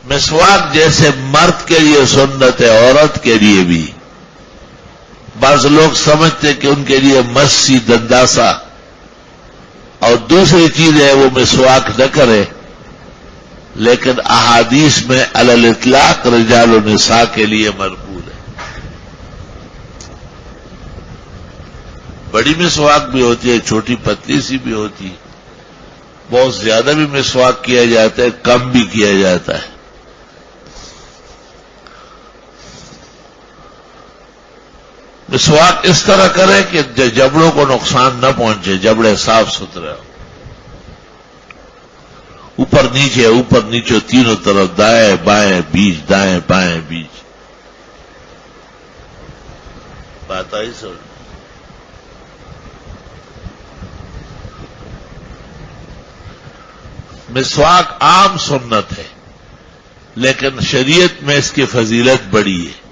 مسواک جیسے مرد کے لیے سنت ہے، عورت کے لیے بھی۔ بعض لوگ سمجھتے کہ ان کے لیے مسی دنداسا اور دوسری چیز ہے وہ مسواک نہ کرے، لیکن احادیث میں علی الاطلاق رجال و نساء کے لیے مربوط ہے۔ بڑی مسواک بھی ہوتی ہے، چھوٹی پتلی سی بھی ہوتی ہے، بہت زیادہ بھی مسواک کیا جاتا ہے، کم بھی کیا جاتا ہے۔ مسواک اس طرح کرے کہ جبڑوں کو نقصان نہ پہنچے، جبڑے صاف ستھرے ہو، اوپر نیچے تینوں طرف، دائیں بائیں بیچ، دائیں بائیں بیچ۔ بات آئی سر؟ مسواک عام سنت ہے، لیکن شریعت میں اس کی فضیلت بڑی ہے۔